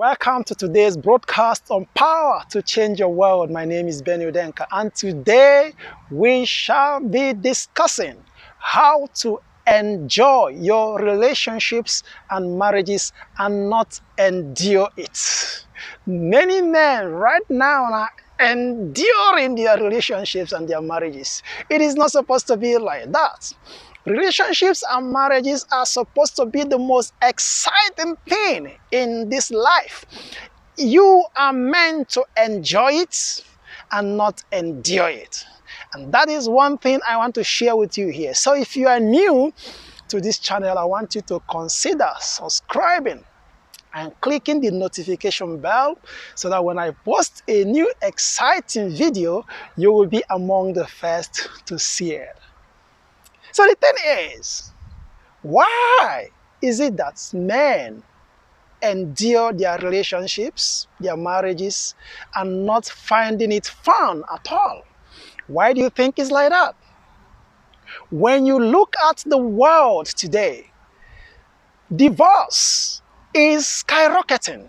Welcome to today's broadcast on Power to Change Your World. My name is Beni Udenka, and today we shall be discussing how to enjoy your relationships and marriages and not endure it. Many men right now are enduring their relationships and their marriages. It is not supposed to be like that. Relationships and marriages are supposed to be the most exciting thing in this life. You are meant to enjoy it and not endure it. And that is one thing I want to share with you here. So if you are new to this channel, I want you to consider subscribing and clicking the notification bell so that when I post a new exciting video, you will be among the first to see it. So the thing is, why is it that men endure their relationships, their marriages, and not finding it fun at all? Why do you think it's like that? When you look at the world today, divorce is skyrocketing.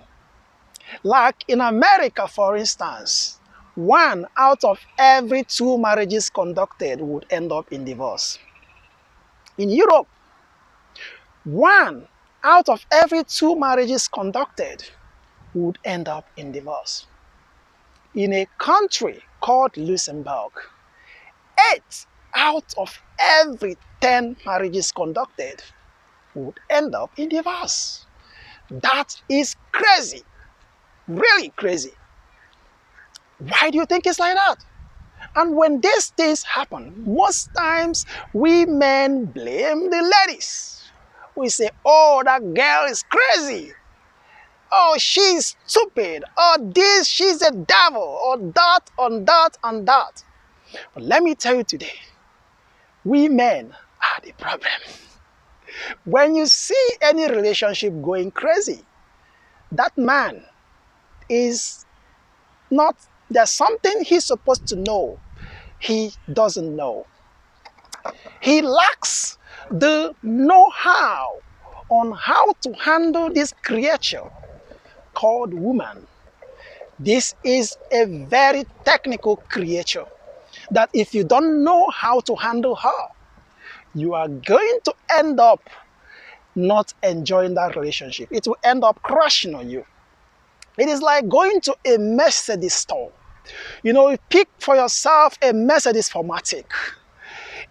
Like in America, for instance, 1 out of every 2 marriages conducted would end up in divorce. In Europe, 1 out of every 2 marriages conducted would end up in divorce. In a country called Luxembourg, 8 out of every 10 marriages conducted would end up in divorce. That is crazy, really crazy. Why do you think it's like that? And when these things happen, most times we men blame the ladies. We say, oh, that girl is crazy. Oh, she's stupid. Or this, she's a devil. Or that, on that, and that. But let me tell you today, we men are the problem. When you see any relationship going crazy, that man is not, there's something he's supposed to know. He doesn't know. He lacks the know-how on how to handle this creature called woman. This is a very technical creature that if you don't know how to handle her, you are going to end up not enjoying that relationship. It will end up crashing on you. It is like going to a Mercedes store. You know, you pick for yourself a Mercedes Formatic.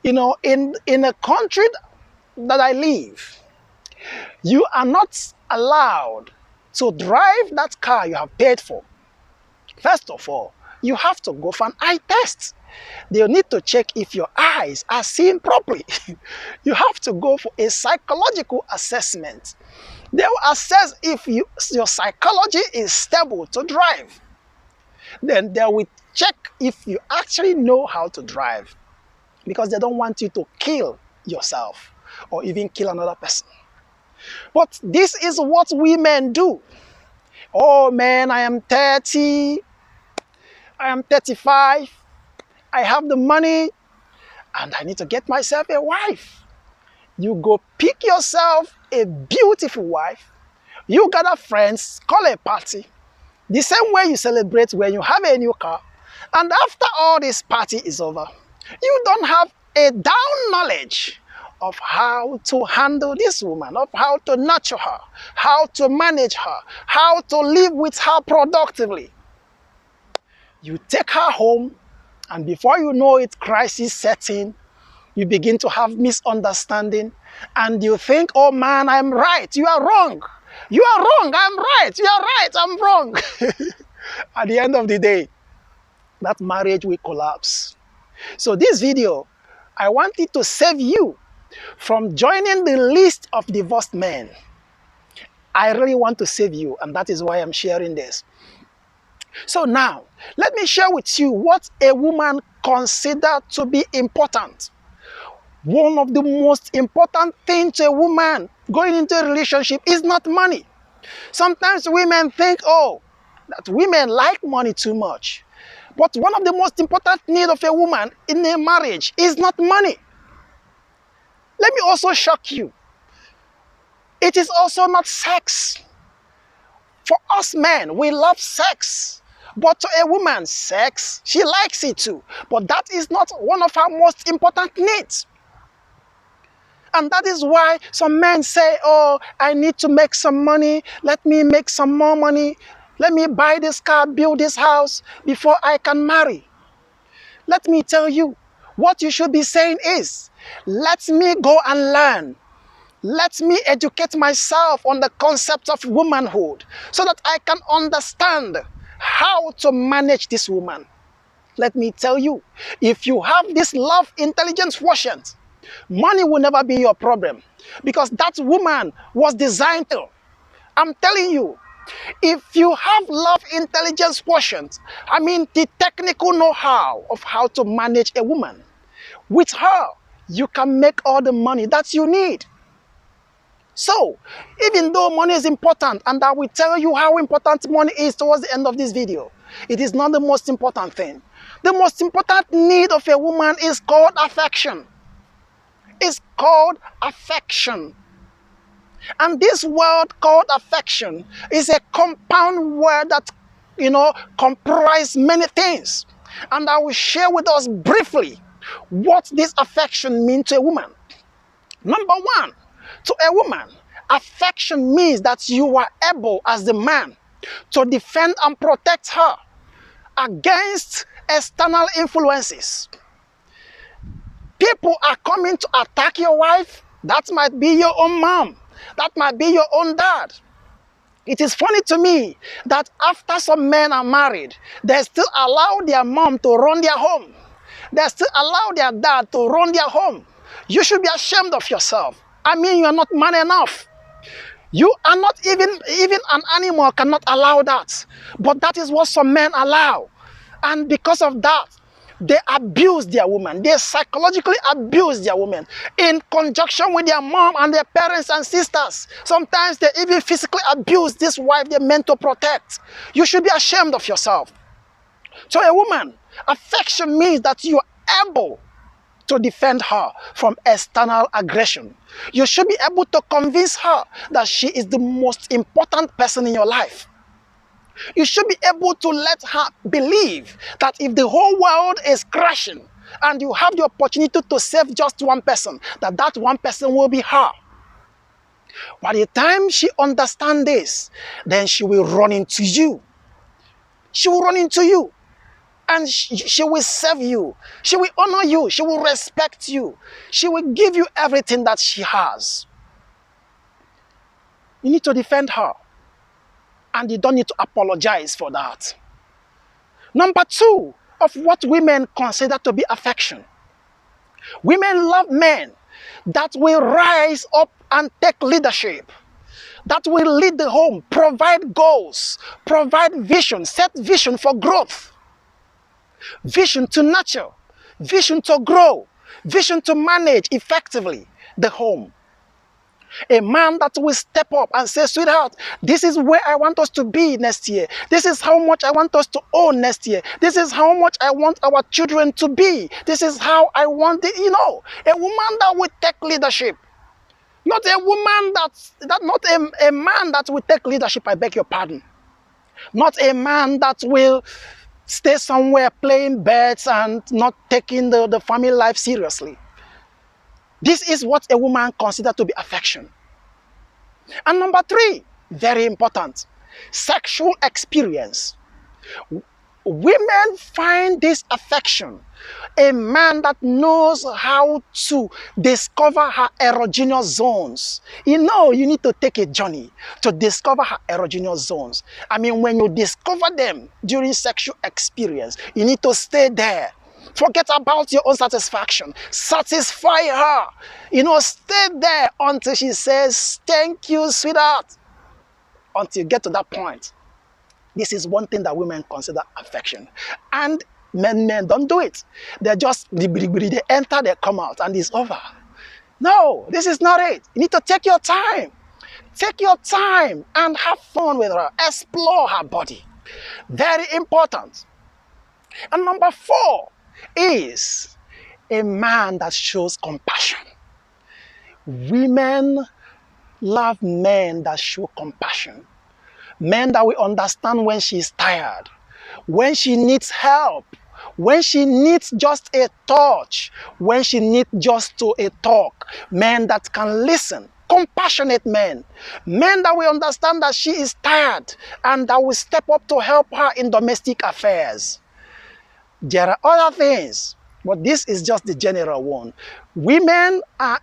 You know, in a country that I live, you are not allowed to drive that car you have paid for. First of all, you have to go for an eye test. They'll need to check if your eyes are seeing properly. You have to go for a psychological assessment. They will assess if your psychology is stable to drive. Then they will check if you actually know how to drive, because they don't want you to kill yourself or even kill another person. But this is what women do. Oh man, I am 30, I am 35, I have the money, and I need to get myself a wife. You go pick yourself a beautiful wife, you gather friends, call a party, the same way you celebrate when you have a new car, and after all this party is over, you don't have a down knowledge of how to handle this woman, of how to nurture her, how to manage her, how to live with her productively. You take her home, and before you know it, crisis sets in. You begin to have misunderstanding, and you think, oh man, I'm right, you are wrong. You are wrong, I'm right, you are right, I'm wrong. At the end of the day, that marriage will collapse. So this video, I want it to save you from joining the list of divorced men. I really want to save you, and that is why I'm sharing this. So now, let me share with you what a woman considers to be important. One of the most important things to a woman going into a relationship is not money. Sometimes women think, oh, that women like money too much. But one of the most important needs of a woman in a marriage is not money. Let me also shock you. It is also not sex. For us men, we love sex. But to a woman, sex, she likes it too. But that is not one of her most important needs. And that is why some men say, oh, I need to make some money. Let me make some more money. Let me buy this car, build this house before I can marry. Let me tell you, what you should be saying is, let me go and learn. Let me educate myself on the concept of womanhood so that I can understand how to manage this woman. Let me tell you, if you have this love intelligence quotient, money will never be your problem because that woman was designed to. I'm telling you, if you have love intelligence quotient, I mean the technical know-how of how to manage a woman, with her, you can make all the money that you need. So, even though money is important, and I will tell you how important money is towards the end of this video, it is not the most important thing. The most important need of a woman is called affection. It's called affection. And this word called affection is a compound word that, comprises many things. And I will share with us briefly what this affection means to a woman. Number one, to a woman, affection means that you are able as the man to defend and protect her against external influences. People are coming to attack your wife. That might be your own mom. That might be your own dad. It is funny to me that after some men are married, they still allow their mom to run their home. They still allow their dad to run their home. You should be ashamed of yourself. I mean, you are not man enough. You are not even an animal cannot allow that. But that is what some men allow. And because of that, they abuse their woman. They psychologically abuse their woman in conjunction with their mom and their parents and sisters. Sometimes they even physically abuse this wife they're meant to protect. You should be ashamed of yourself. To a woman, affection means that you are able to defend her from external aggression. You should be able to convince her that she is the most important person in your life. You should be able to let her believe that if the whole world is crashing and you have the opportunity to save just one person, that one person will be her. By the time she understands this, then she will run into you. She will run into you. And she will serve you. She will honor you. She will respect you. She will give you everything that she has. You need to defend her. And you don't need to apologize for that. Number two of what women consider to be affection. Women love men that will rise up and take leadership. That will lead the home, provide goals, provide vision, set vision for growth. Vision to nurture, vision to grow, vision to manage effectively the home. A man that will step up and say, sweetheart, this is where I want us to be next year. This is how much I want us to own next year. This is how much I want our children to be. This is how I want it, a woman that will take leadership. Not a woman not a man that will take leadership, I beg your pardon. Not a man that will stay somewhere playing bets and not taking the family life seriously. This is what a woman considers to be affection. And number three, very important, sexual experience. Women find this affection. A man that knows how to discover her erogenous zones. You need to take a journey to discover her erogenous zones. I mean, when you discover them during sexual experience, you need to stay there. Forget about your own satisfaction. Satisfy her. Stay there until she says, thank you, sweetheart. Until you get to that point. This is one thing that women consider affection. And men don't do it. They just, they enter, they come out, and it's over. No, this is not it. You need to take your time. Take your time and have fun with her. Explore her body. Very important. And number four is a man that shows compassion. Women love men that show compassion. Men that will understand when she's tired, when she needs help, when she needs just a touch, when she needs just to a talk. Men that can listen, compassionate men. Men that will understand that she is tired and that will step up to help her in domestic affairs. There are other things, but this is just the general one. Women are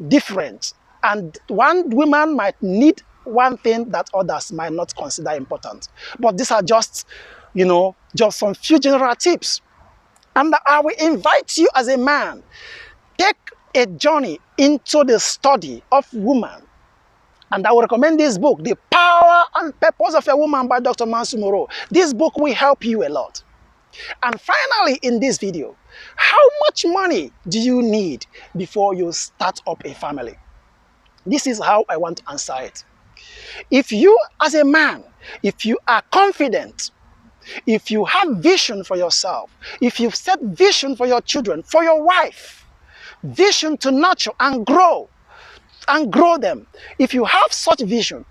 different, and one woman might need one thing that others might not consider important. But these are just, just some few general tips. And I will invite you as a man, take a journey into the study of woman. And I will recommend this book, The Power and Purpose of a Woman by Dr. Mansu Moro. This book will help you a lot. And finally, in this video, how much money do you need before you start up a family? This is how I want to answer it. If you, as a man, if you are confident, if you have vision for yourself, if you've set vision for your children, for your wife, vision to nurture and grow them, if you have such vision,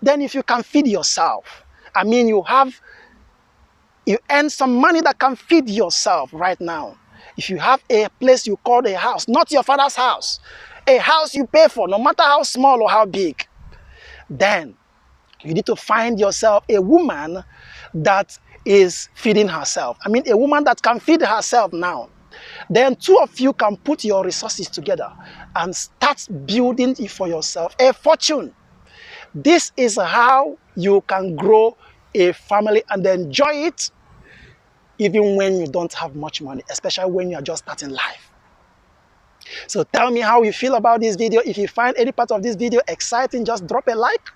then if you can feed yourself, you earn some money that can feed yourself right now. If you have a place you call a house, not your father's house, a house you pay for, no matter how small or how big, then you need to find yourself a woman that is feeding herself. A woman that can feed herself now. Then two of you can put your resources together and start building it for yourself a fortune. This is how you can grow a family and enjoy it even when you don't have much money, especially when you are just starting life. So tell me how you feel about this video. If you find any part of this video exciting, just drop a like.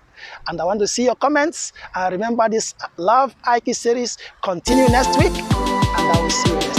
And I want to see your comments. And remember, this Love IQ series continue next week. And I will see you next week.